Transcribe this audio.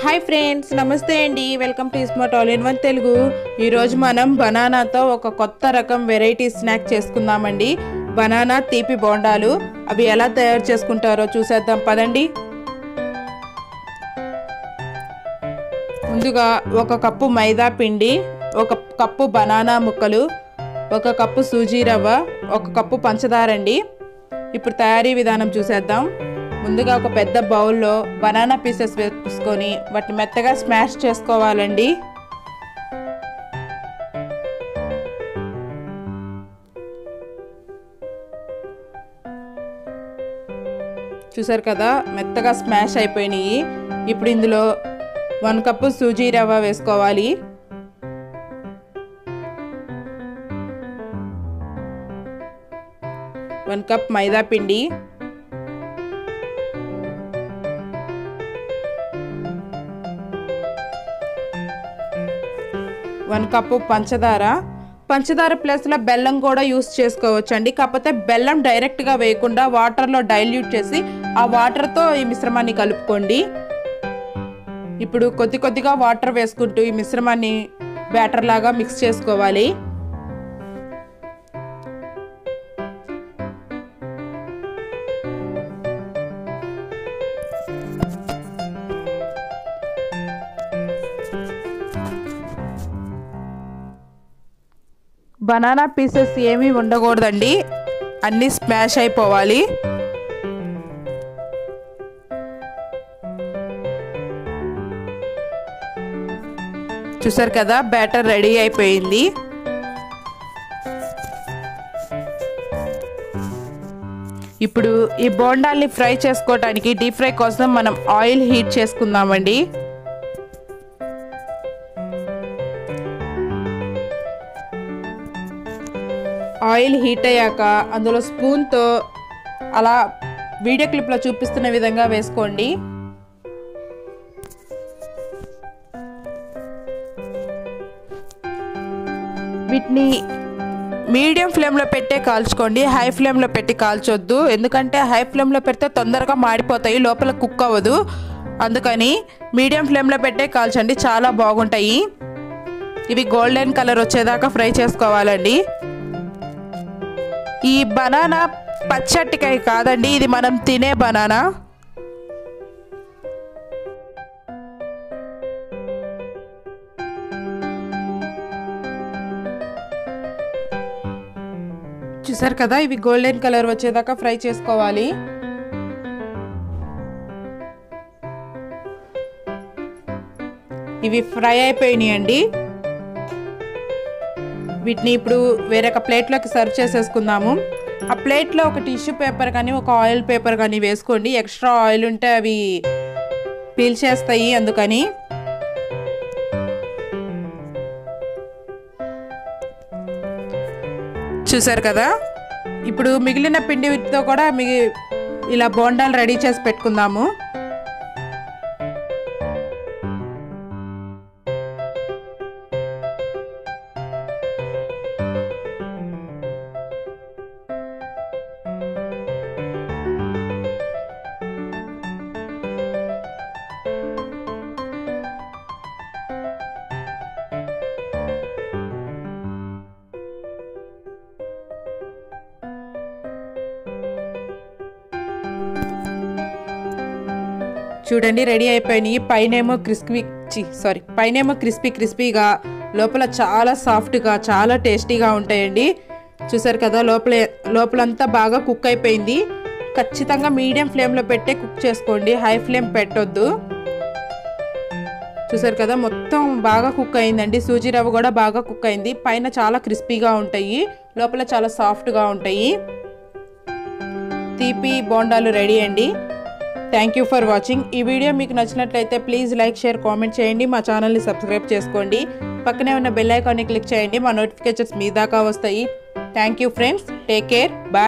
Hi friends, నమస్తే అండి. Welcome to smart all in one Telugu. ఈరోజు మనం బనానాతో ఒక కొత్త రకం వెరైటీ స్నాక్ చేసుకుందామండి. బనానా తీపి బోండాలు. అవి ఎలా తయారు చేసుకుంటారో చూసేద్దాం పదండి. ముందుగా ఒక కప్పు మైదా పిండి, ఒక కప్పు బనానా ముక్కలు, ఒక కప్పు సూజీ రవ్వ, ఒక కప్పు పంచదార అండి. ఇప్పుడు తయారీ విధానం చూసేద్దాం. ముందుగా ఒక పెద్ద బౌల్లో బనానా పీసెస్ వేసుకొని వాటిని మెత్తగా స్మాష్ చేసుకోవాలండి. చూసారు కదా, మెత్తగా స్మాష్ అయిపోయినాయి. ఇప్పుడు ఇందులో 1 కప్పు సూజీ రవ్వ వేసుకోవాలి. వన్ కప్ మైదా పిండి, 1 కప్పు పంచదార ప్లస్లో బెల్లం కూడా యూస్ చేసుకోవచ్చండి. కాకపోతే బెల్లం డైరెక్ట్గా వేయకుండా వాటర్లో డైల్యూట్ చేసి ఆ వాటర్తో ఈ మిశ్రమాన్ని కలుపుకోండి. ఇప్పుడు కొద్దిగా వాటర్ వేసుకుంటూ ఈ మిశ్రమాన్ని బ్యాటర్ లాగా మిక్స్ చేసుకోవాలి. బనానా పీసెస్ ఏమీ ఉండకూడదండి, అన్నీ స్మాష్ అయిపోవాలి. చూసారు కదా, బ్యాటర్ రెడీ అయిపోయింది. ఇప్పుడు ఈ బోండాల్ని ఫ్రై చేసుకోవడానికి డీప్ ఫ్రై కోసం మనం ఆయిల్ హీట్ చేసుకుందామండి. ఆయిల్ హీట్ అయ్యాక అందులో స్పూన్తో అలా వీడియో క్లిప్లో చూపిస్తున్న విధంగా వేసుకోండి. వీటిని మీడియం ఫ్లేమ్లో పెట్టే కాల్చుకోండి, హై ఫ్లేమ్లో పెట్టి కాల్చొద్దు. ఎందుకంటే హై ఫ్లేమ్లో పెడితే తొందరగా మాడిపోతాయి, లోపల కుక్ అవ్వదు. అందుకని మీడియం ఫ్లేమ్లో పెట్టే కాల్చండి, చాలా బాగుంటాయి. ఇవి గోల్డెన్ కలర్ వచ్చేదాకా ఫ్రై చేసుకోవాలండి. ఈ బనానా పచ్చటికాయ కాదండి, ఇది మనం తినే బనానా. చూసారు కదా, ఇవి గోల్డెన్ కలర్ వచ్చేదాకా ఫ్రై చేసుకోవాలి. ఇవి ఫ్రై అయిపోయినాయండి. వీటిని ఇప్పుడు వేరొక ప్లేట్లోకి సర్వ్ చేసేసుకుందాము. ఆ ప్లేట్లో ఒక టిష్యూ పేపర్ కానీ ఒక ఆయిల్ పేపర్ కానీ వేసుకోండి. ఎక్స్ట్రా ఆయిల్ ఉంటే అవి పీల్చేస్తాయి, అందుకని. చూసారు కదా, ఇప్పుడు మిగిలిన పిండితో కూడా ఇలా బోండాలు రెడీ చేసి పెట్టుకుందాము. చూడండి, రెడీ అయిపోయినాయి. పైనేమో క్రిస్పీగా, లోపల చాలా సాఫ్ట్గా, చాలా టేస్టీగా ఉంటాయండి. చూసారు కదా, లోపలంతా బాగా కుక్ అయిపోయింది. ఖచ్చితంగా మీడియం ఫ్లేమ్లో పెట్టే కుక్ చేసుకోండి, హై ఫ్లేమ్ పెట్టొద్దు. చూసారు కదా, మొత్తం బాగా కుక్ అయిందండి. సూజీ రవ్వ కూడా బాగా కుక్ అయింది. పైన చాలా క్రిస్పీగా ఉంటాయి, లోపల చాలా సాఫ్ట్గా ఉంటాయి. తీపి బోండాలు రెడీ అండి. Thank you for watching. ఈ వీడియో మీకు నచ్చినట్లయితే ప్లీజ్ లైక్, షేర్, కామెంట్ చేయండి. మా ఛానల్ని సబ్స్క్రైబ్ చేసుకోండి. పక్కనే ఉన్న బెల్ ఐకాన్ని క్లిక్ చేయండి, మా నోటిఫికేషన్స్ మీ దాకా వస్తాయి. Thank you friends, take care, bye.